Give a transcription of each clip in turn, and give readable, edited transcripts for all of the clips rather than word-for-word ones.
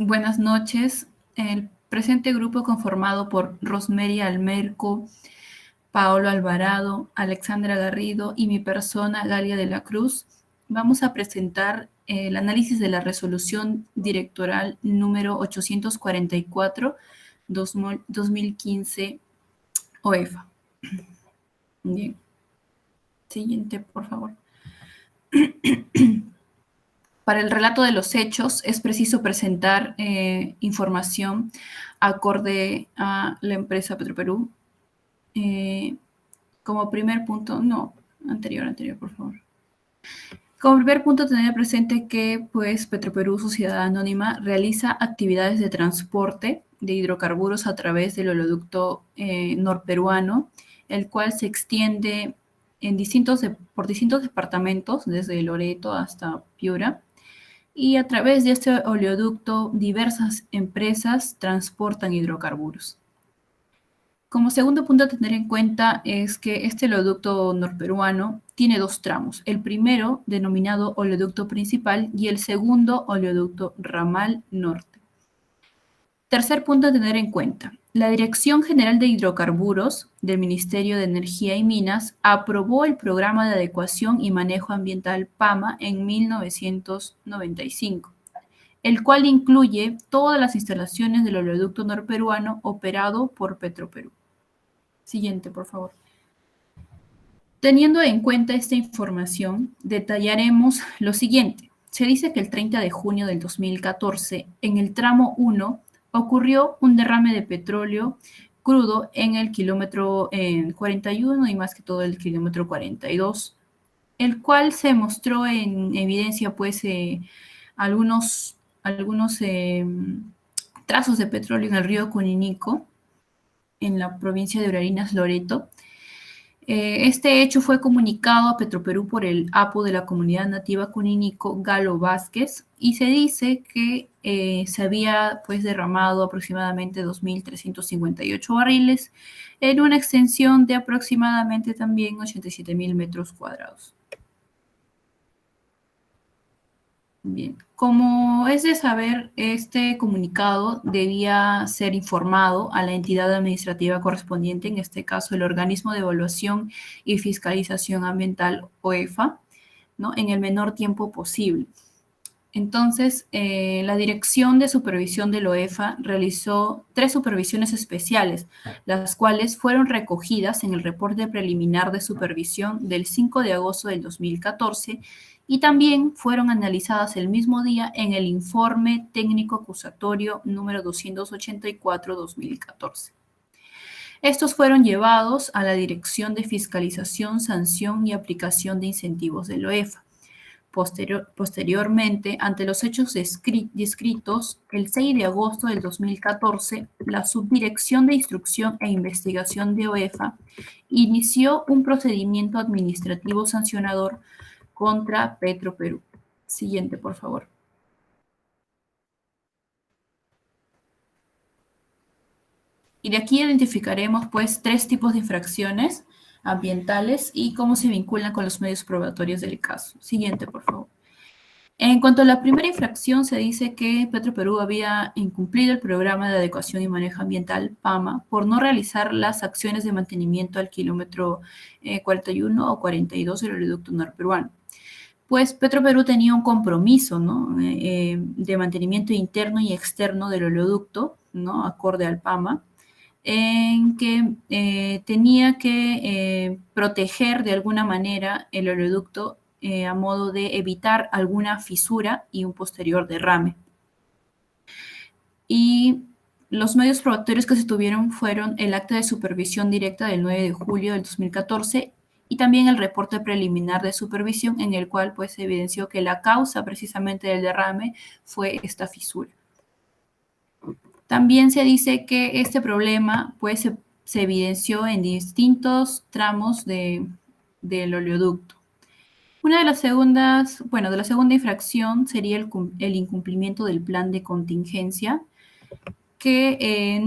Buenas noches. El presente grupo conformado por Rosemary Almerco, Paolo Alvarado, Alexandra Garrido y mi persona, Galia de la Cruz, vamos a presentar el análisis de la resolución directoral número 844-2015 OEFA. Bien. Siguiente, por favor. Para el relato de los hechos es preciso presentar información acorde a la empresa Petroperú. Como primer punto, no, anterior, por favor. Como primer punto, tener presente que pues, Petroperú, Sociedad Anónima, realiza actividades de transporte de hidrocarburos a través del oleoducto norperuano, el cual se extiende por distintos departamentos, desde Loreto hasta Piura, y a través de este oleoducto diversas empresas transportan hidrocarburos. Como segundo punto a tener en cuenta es que este oleoducto norperuano tiene dos tramos. El primero, denominado oleoducto principal, y el segundo, oleoducto ramal norte. Tercer punto a tener en cuenta. La Dirección General de Hidrocarburos del Ministerio de Energía y Minas aprobó el Programa de Adecuación y Manejo Ambiental PAMA en 1995, el cual incluye todas las instalaciones del oleoducto norperuano operado por Petroperú. Siguiente, por favor. Teniendo en cuenta esta información, detallaremos lo siguiente. Se dice que el 30 de junio del 2014, en el tramo 1, ocurrió un derrame de petróleo crudo en el kilómetro 41 y más que todo el kilómetro 42, el cual se mostró en evidencia pues algunos trazos de petróleo en el río Cuninico, en la provincia de Urarinas, Loreto. Este hecho fue comunicado a Petroperú por el APO de la comunidad nativa Cuninico, Galo Vázquez, y se dice que se había pues derramado aproximadamente 2.358 barriles en una extensión de aproximadamente también 87.000 metros cuadrados. Bien, como es de saber, este comunicado debía ser informado a la entidad administrativa correspondiente, en este caso el Organismo de Evaluación y Fiscalización Ambiental, OEFA, ¿no? En el menor tiempo posible. Entonces, la Dirección de Supervisión del OEFA realizó 3 supervisiones especiales, las cuales fueron recogidas en el reporte preliminar de supervisión del 5 de agosto del 2014 y también fueron analizadas el mismo día en el informe técnico acusatorio número 284-2014. Estos fueron llevados a la Dirección de Fiscalización, Sanción y Aplicación de Incentivos del OEFA. Posteriormente, ante los hechos descritos, el 6 de agosto del 2014, la Subdirección de Instrucción e Investigación de OEFA inició un procedimiento administrativo sancionador contra Petroperú. Siguiente, por favor. Y de aquí identificaremos, pues, 3 tipos de infracciones ambientales y cómo se vinculan con los medios probatorios del caso. Siguiente, por favor. En cuanto a la primera infracción, se dice que Petroperú había incumplido el Programa de Adecuación y Manejo Ambiental, PAMA, por no realizar las acciones de mantenimiento al kilómetro 41 o 42 del oleoducto norperuano. Pues Petroperú tenía un compromiso, ¿no? De mantenimiento interno y externo del oleoducto, ¿no? Acorde al PAMA, en que tenía que proteger de alguna manera el oleoducto a modo de evitar alguna fisura y un posterior derrame. Y los medios probatorios que se tuvieron fueron el acta de supervisión directa del 9 de julio del 2014 y también el reporte preliminar de supervisión en el cual pues, se evidenció que la causa precisamente del derrame fue esta fisura. También se dice que este problema pues, se evidenció en distintos tramos del oleoducto. Una de las segundas, bueno, de la segunda infracción sería el incumplimiento del plan de contingencia, que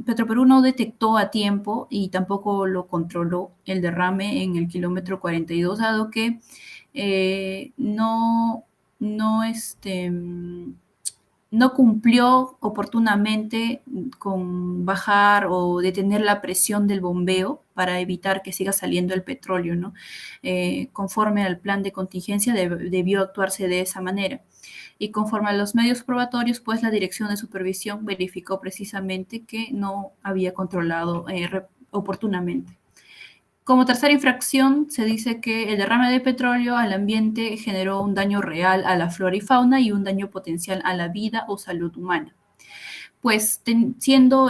Petroperú no detectó a tiempo y tampoco lo controló el derrame en el kilómetro 42, dado que no no cumplió oportunamente con bajar o detener la presión del bombeo para evitar que siga saliendo el petróleo, ¿no? Conforme al plan de contingencia debió actuarse de esa manera. Y conforme a los medios probatorios, pues la Dirección de Supervisión verificó precisamente que no había controlado oportunamente. Como tercera infracción, se dice que el derrame de petróleo al ambiente generó un daño real a la flora y fauna y un daño potencial a la vida o salud humana. Pues siendo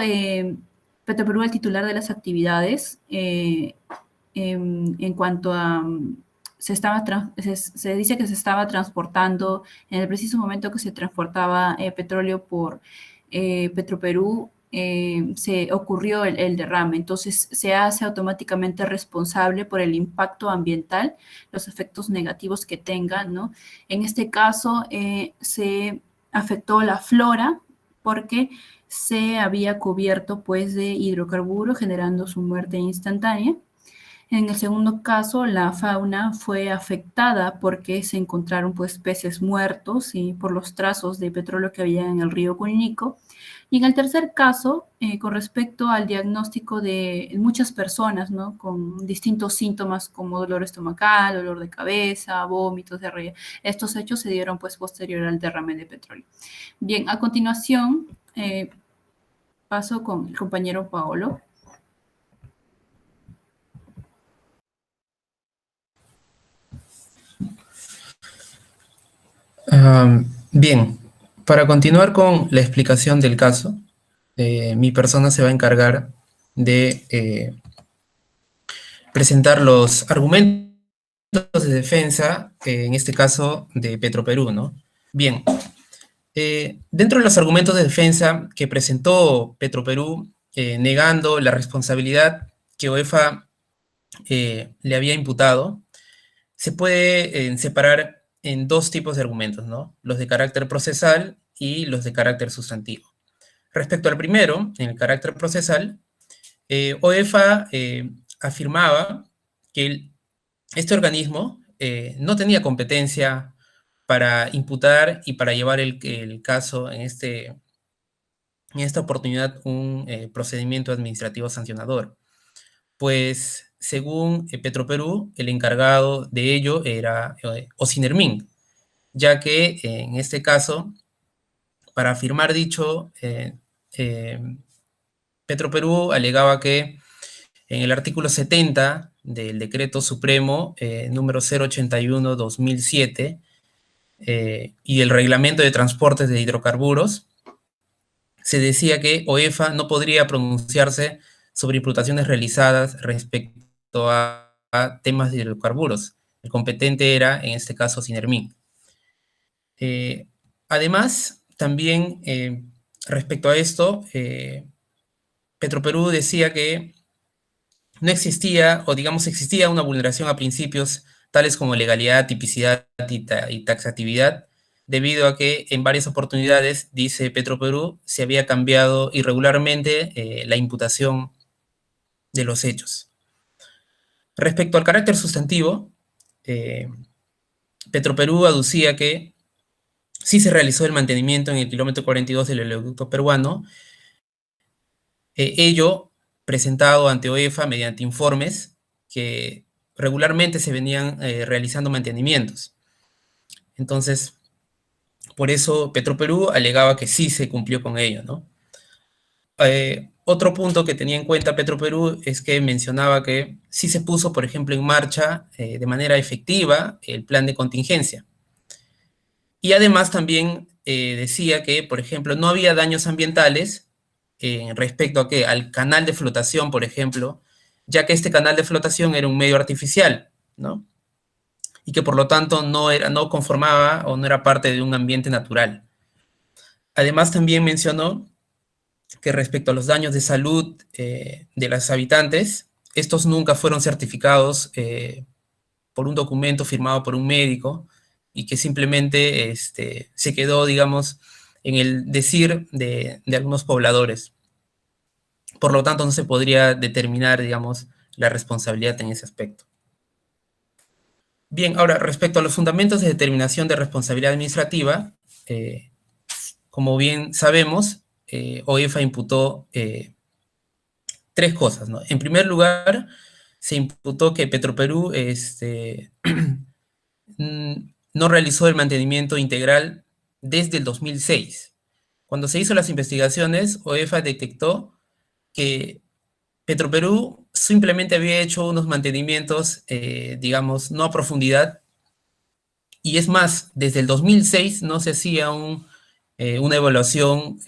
Petroperú el titular de las actividades, en cuanto a se dice que se estaba transportando, en el preciso momento que se transportaba petróleo por Petroperú, se ocurrió el derrame. Entonces se hace automáticamente responsable por el impacto ambiental, los efectos negativos que tenga, ¿no? En este caso se afectó la flora porque se había cubierto pues de hidrocarburos generando su muerte instantánea. En el segundo caso, la fauna fue afectada porque se encontraron pues peces muertos y por los trazos de petróleo que había en el río Cuñico. Y en el tercer caso, con respecto al diagnóstico de muchas personas, ¿no? Con distintos síntomas como dolor estomacal, dolor de cabeza, vómitos, diarrea. Estos hechos se dieron pues posterior al derrame de petróleo. Bien, a continuación paso con el compañero Paolo. Bien, para continuar con la explicación del caso, mi persona se va a encargar de presentar los argumentos de defensa, en este caso de Petroperú, ¿no? Bien, dentro de los argumentos de defensa que presentó Petroperú, negando la responsabilidad que OEFA le había imputado, se puede separar en dos tipos de argumentos, ¿no? Los de carácter procesal y los de carácter sustantivo. Respecto al primero, en el carácter procesal, OEFA afirmaba que este organismo no tenía competencia para imputar y para llevar el caso en esta oportunidad un procedimiento administrativo sancionador. Pues según Petroperú, el encargado de ello era Ocinermin, ya que en este caso, para afirmar dicho, Petroperú alegaba que en el artículo 70 del Decreto Supremo número 081-2007 y el Reglamento de Transportes de Hidrocarburos, se decía que OEFA no podría pronunciarse sobre imputaciones realizadas respecto a temas de hidrocarburos. El competente era, en este caso, Sinermin. Además, también respecto a esto, Petroperú decía que no existía, o digamos existía una vulneración a principios tales como legalidad, tipicidad y taxatividad, debido a que en varias oportunidades, dice Petroperú, se había cambiado irregularmente la imputación de los hechos. Respecto al carácter sustantivo, Petroperú aducía que sí se realizó el mantenimiento en el kilómetro 42 del oleoducto peruano, ello presentado ante OEFA mediante informes que regularmente se venían realizando mantenimientos. Entonces, por eso Petroperú alegaba que sí se cumplió con ello, ¿no? Otro punto que tenía en cuenta Petroperú es que mencionaba que sí se puso, por ejemplo, en marcha de manera efectiva el plan de contingencia. Y además también decía que, por ejemplo, no había daños ambientales respecto a qué, al canal de flotación, por ejemplo, ya que este canal de flotación era un medio artificial, ¿no? Y que por lo tanto no conformaba o no era parte de un ambiente natural. Además también mencionó que respecto a los daños de salud de los habitantes, estos nunca fueron certificados por un documento firmado por un médico y que simplemente se quedó, digamos, en el decir de algunos pobladores. Por lo tanto, no se podría determinar, digamos, la responsabilidad en ese aspecto. Bien, ahora, respecto a los fundamentos de determinación de responsabilidad administrativa, como bien sabemos, OEFA imputó tres cosas, ¿no? En primer lugar, se imputó que Petroperú no realizó el mantenimiento integral desde el 2006. Cuando se hizo las investigaciones, OEFA detectó que Petroperú simplemente había hecho unos mantenimientos, digamos, no a profundidad, y es más, desde el 2006 no se hacía una evaluación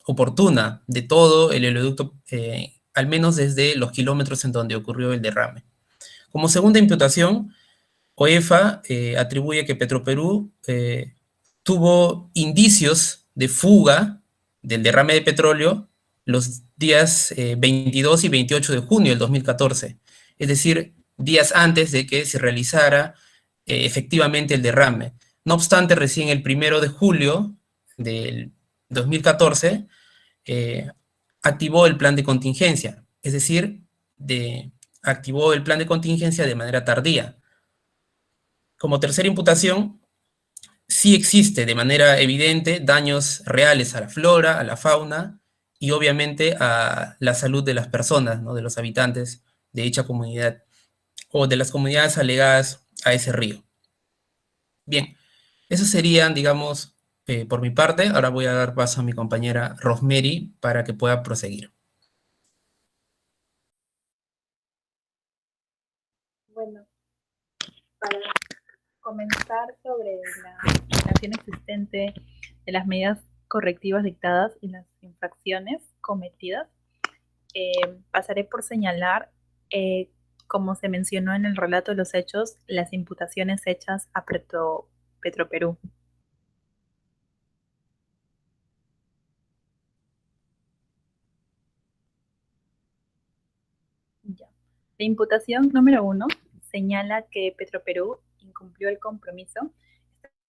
oportuna de todo el oleoducto, al menos desde los kilómetros en donde ocurrió el derrame. Como segunda imputación, OEFA atribuye que Petroperú tuvo indicios de fuga del derrame de petróleo los días 22 y 28 de junio del 2014, es decir, días antes de que se realizara efectivamente el derrame. No obstante, recién el 1 de julio del 2014 eh, activó el plan de contingencia, es decir, activó el plan de contingencia de manera tardía. Como tercera imputación, sí existe de manera evidente daños reales a la flora, a la fauna y obviamente a la salud de las personas, ¿no? De los habitantes de dicha comunidad o de las comunidades alegadas a ese río. Bien, eso serían, digamos, por mi parte. Ahora voy a dar paso a mi compañera Rosemary para que pueda proseguir. Bueno, para comenzar sobre la información existente de las medidas correctivas dictadas y las infracciones cometidas, pasaré por señalar, como se mencionó en el relato de los hechos, las imputaciones hechas a Petroperú. Ya. La imputación número 1 señala que Petroperú incumplió el compromiso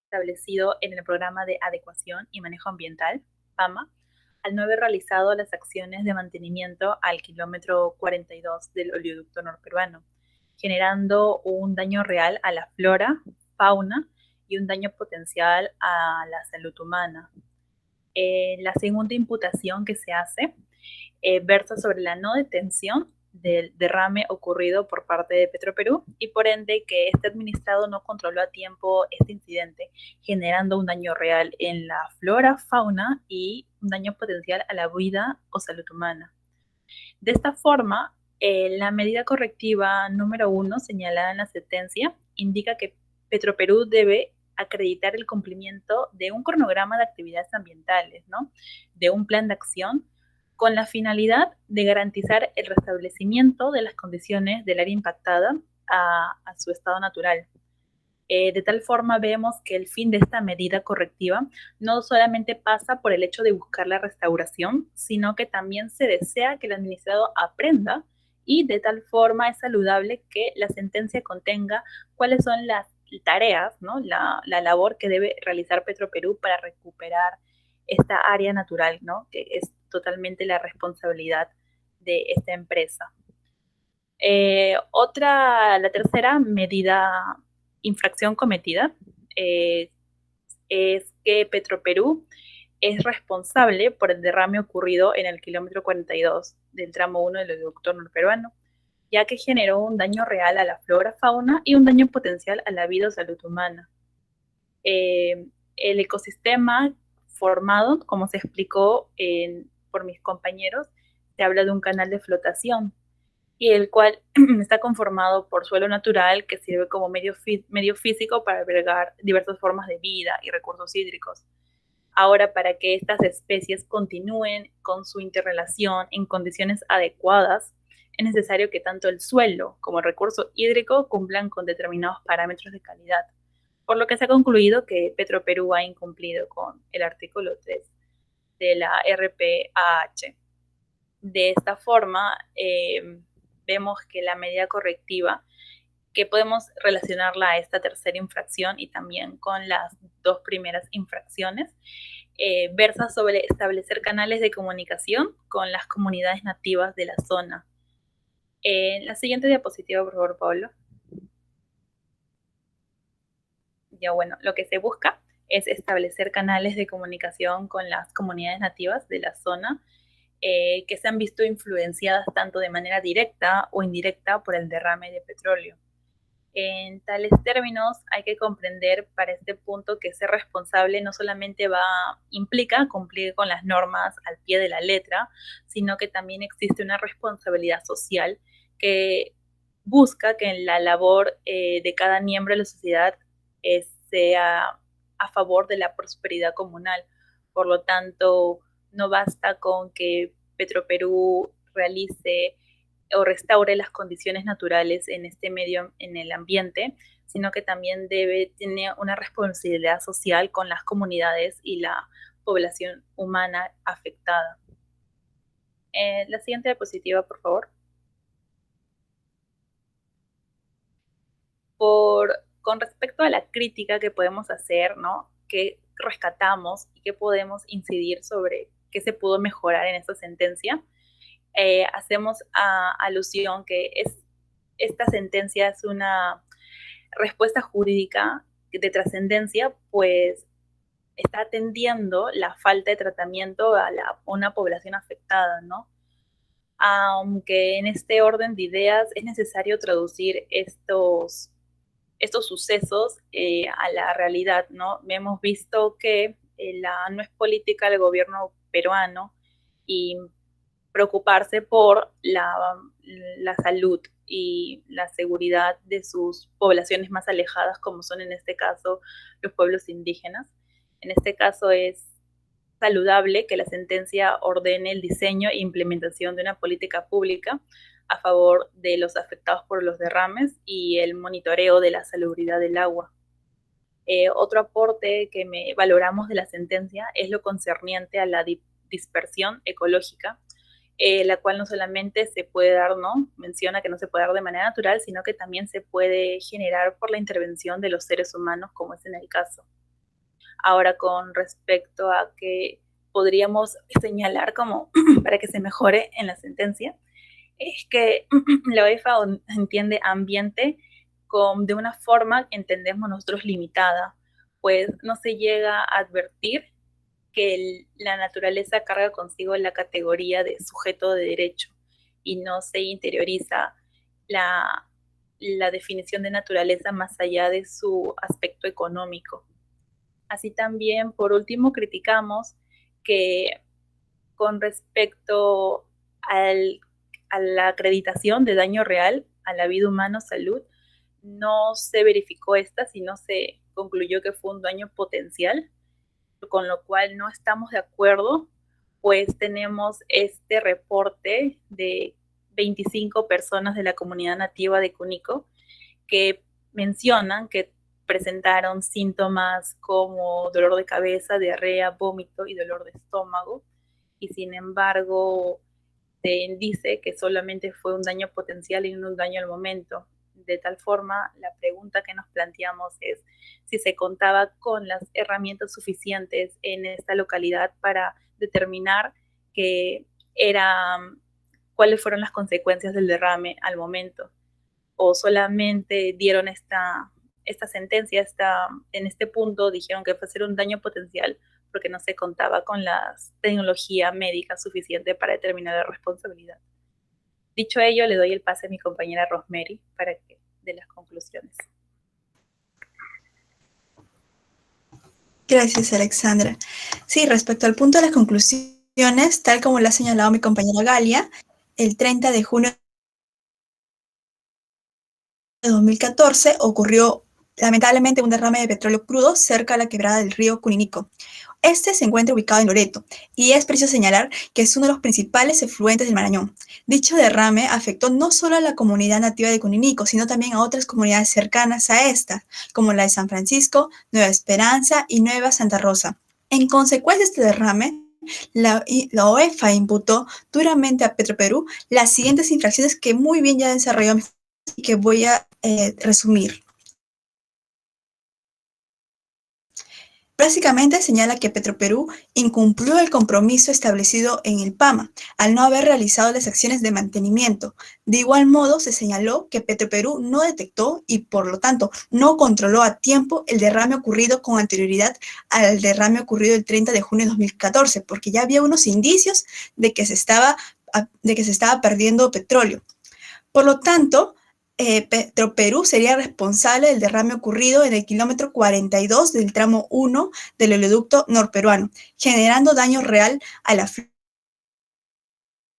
establecido en el Programa de Adecuación y Manejo Ambiental, PAMA, al no haber realizado las acciones de mantenimiento al kilómetro 42 del oleoducto norperuano, generando un daño real a la flora, fauna y un daño potencial a la salud humana. La segunda imputación que se hace versa sobre la no detención del derrame ocurrido por parte de Petroperú y por ende que este administrado no controló a tiempo este incidente, generando un daño real en la flora, fauna y un daño potencial a la vida o salud humana. De esta forma, la medida correctiva número 1 señalada en la sentencia indica que Petroperú debe acreditar el cumplimiento de un cronograma de actividades ambientales, ¿no? De un plan de acción con la finalidad de garantizar el restablecimiento de las condiciones del área impactada a su estado natural. De tal forma vemos que el fin de esta medida correctiva no solamente pasa por el hecho de buscar la restauración, sino que también se desea que el administrado aprenda y de tal forma es saludable que la sentencia contenga cuáles son las tareas, ¿no? la labor que debe realizar Petroperú para recuperar esta área natural, ¿no? Que es totalmente la responsabilidad de esta empresa. La tercera medida, infracción cometida, es que Petroperú es responsable por el derrame ocurrido en el kilómetro 42 del tramo 1 del oleoducto norperuano, ya que generó un daño real a la flora, fauna y un daño potencial a la vida o salud humana. El ecosistema formado, como se explicó por mis compañeros, se habla de un canal de flotación, y el cual está conformado por suelo natural que sirve como medio físico para albergar diversas formas de vida y recursos hídricos. Ahora, para que estas especies continúen con su interrelación en condiciones adecuadas, es necesario que tanto el suelo como el recurso hídrico cumplan con determinados parámetros de calidad, por lo que se ha concluido que Petroperú ha incumplido con el artículo 3 de la RPAH. De esta forma, vemos que la medida correctiva, que podemos relacionarla a esta tercera infracción y también con las dos primeras infracciones, versa sobre establecer canales de comunicación con las comunidades nativas de la zona. La siguiente diapositiva, por favor, Pablo. Ya bueno, lo que se busca es establecer canales de comunicación con las comunidades nativas de la zona que se han visto influenciadas tanto de manera directa o indirecta por el derrame de petróleo. En tales términos, hay que comprender para este punto que ser responsable no solamente implica cumplir con las normas al pie de la letra, sino que también existe una responsabilidad social que busca que en la labor de cada miembro de la sociedad sea a favor de la prosperidad comunal. Por lo tanto, no basta con que Petroperú realice o restaure las condiciones naturales en este medio, en el ambiente, sino que también tener una responsabilidad social con las comunidades y la población humana afectada. La siguiente diapositiva, por favor. Con respecto a la crítica que podemos hacer, ¿no? ¿Qué rescatamos y qué podemos incidir sobre qué se pudo mejorar en esta sentencia? Hacemos alusión que esta sentencia es una respuesta jurídica de trascendencia, pues está atendiendo la falta de tratamiento a una población afectada, ¿no? Aunque en este orden de ideas es necesario traducir estos sucesos a la realidad, ¿no? Hemos visto que no es política del gobierno peruano y preocuparse por la salud y la seguridad de sus poblaciones más alejadas, como son en este caso los pueblos indígenas. En este caso es saludable que la sentencia ordene el diseño e implementación de una política pública a favor de los afectados por los derrames y el monitoreo de la salubridad del agua. Otro aporte que valoramos de la sentencia es lo concerniente a la dispersión ecológica, la cual no solamente se puede dar, ¿no? Menciona que no se puede dar de manera natural, sino que también se puede generar por la intervención de los seres humanos, como es en el caso. Ahora, con respecto a que podríamos señalar como para que se mejore en la sentencia, es que la OEFA entiende ambiente de una forma, entendemos nosotros, limitada, pues no se llega a advertir que la naturaleza carga consigo la categoría de sujeto de derecho y no se interioriza la definición de naturaleza más allá de su aspecto económico. Así también, por último, criticamos que con respecto a la acreditación de daño real a la vida humana o salud, no se verificó esta, sino se concluyó que fue un daño potencial, con lo cual no estamos de acuerdo, pues tenemos este reporte de 25 personas de la comunidad nativa de Cunico que mencionan que presentaron síntomas como dolor de cabeza, diarrea, vómito y dolor de estómago, y sin embargo se dice que solamente fue un daño potencial y no un daño al momento. De tal forma, la pregunta que nos planteamos es si se contaba con las herramientas suficientes en esta localidad para determinar cuáles fueron las consecuencias del derrame al momento, o solamente dieron esta sentencia, en este punto dijeron que fue ser un daño potencial porque no se contaba con la tecnología médica suficiente para determinar la responsabilidad. Dicho ello, le doy el pase a mi compañera Rosemary para que dé las conclusiones. Gracias, Alexandra. Sí, respecto al punto de las conclusiones, tal como lo ha señalado mi compañera Galia, el 30 de junio de 2014 ocurrió lamentablemente un derrame de petróleo crudo cerca de la quebrada del río Cuninico. Este se encuentra ubicado en Loreto y es preciso señalar que es uno de los principales efluentes del Marañón. Dicho derrame afectó no solo a la comunidad nativa de Cuninico, sino también a otras comunidades cercanas a esta, como la de San Francisco, Nueva Esperanza y Nueva Santa Rosa. En consecuencia de este derrame, la OEFA imputó duramente a Petroperú las siguientes infracciones que muy bien ya desarrolló y que voy a resumir. Básicamente señala que Petroperú incumplió el compromiso establecido en el PAMA al no haber realizado las acciones de mantenimiento. De igual modo, se señaló que Petroperú no detectó y, por lo tanto, no controló a tiempo el derrame ocurrido con anterioridad al derrame ocurrido el 30 de junio de 2014, porque ya había unos indicios de que se estaba perdiendo petróleo. Por lo tanto, Petroperú sería responsable del derrame ocurrido en el kilómetro 42 del tramo 1 del oleoducto norperuano, generando daño real a la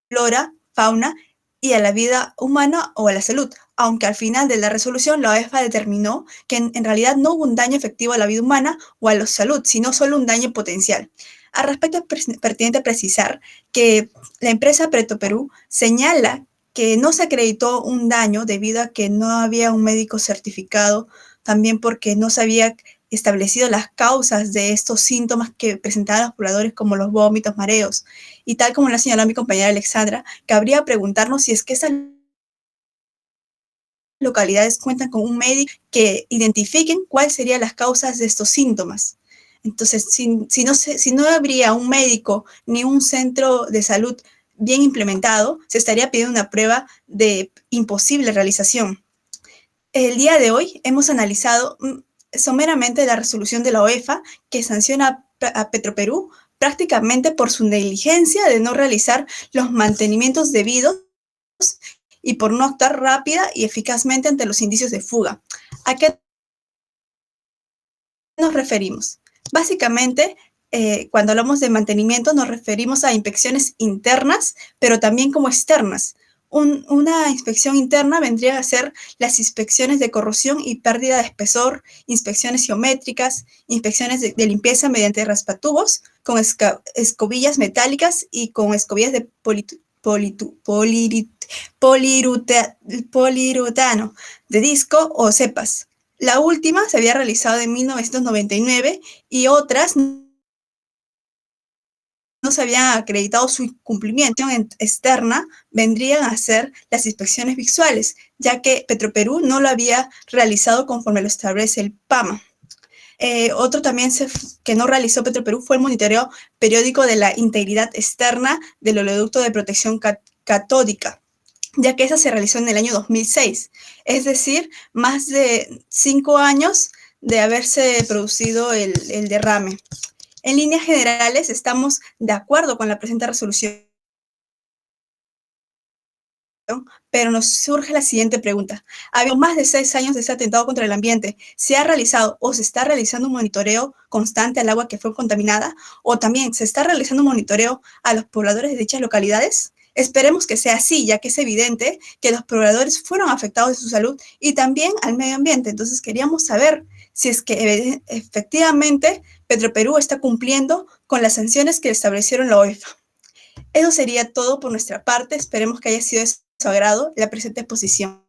flora, fauna y a la vida humana o a la salud, aunque al final de la resolución la OEFA determinó que en realidad no hubo un daño efectivo a la vida humana o a la salud, sino solo un daño potencial. Al respecto, es pertinente precisar que la empresa Petroperú señala que no se acreditó un daño debido a que no había un médico certificado, también porque no se había establecido las causas de estos síntomas que presentaban los pobladores, como los vómitos, mareos. Y tal como lo señaló mi compañera Alexandra, cabría preguntarnos si es que esas localidades cuentan con un médico que identifiquen cuáles serían las causas de estos síntomas. Entonces, si no habría un médico ni un centro de salud bien implementado, se estaría pidiendo una prueba de imposible realización. El día de hoy hemos analizado someramente la resolución de la OEFA que sanciona a Petroperú prácticamente por su negligencia de no realizar los mantenimientos debidos y por no actuar rápida y eficazmente ante los indicios de fuga. ¿A qué nos referimos? Básicamente, cuando hablamos de mantenimiento nos referimos a inspecciones internas, pero también como externas. Una inspección interna vendría a ser las inspecciones de corrosión y pérdida de espesor, inspecciones geométricas, inspecciones de limpieza mediante raspatubos, con escobillas metálicas y con escobillas de poliuretano de disco o cepas. La última se había realizado en 1999 y otras no se había acreditado su cumplimiento. Externa vendrían a ser las inspecciones visuales, ya que Petroperú no lo había realizado conforme lo establece el PAMA. Otro también que no realizó Petroperú fue el monitoreo periódico de la integridad externa del oleoducto de protección catódica, ya que esa se realizó en el año 2006, es decir, más de 5 años de haberse producido el derrame. En líneas generales, estamos de acuerdo con la presente resolución, pero nos surge la siguiente pregunta. Había más de 6 años de ese atentado contra el ambiente. ¿Se ha realizado o se está realizando un monitoreo constante al agua que fue contaminada? ¿O también se está realizando un monitoreo a los pobladores de dichas localidades? Esperemos que sea así, ya que es evidente que los pobladores fueron afectados de su salud y también al medio ambiente. Entonces queríamos saber si es que efectivamente Petroperú está cumpliendo con las sanciones que establecieron la OEFA. Eso sería todo por nuestra parte. Esperemos que haya sido de su agrado la presente exposición.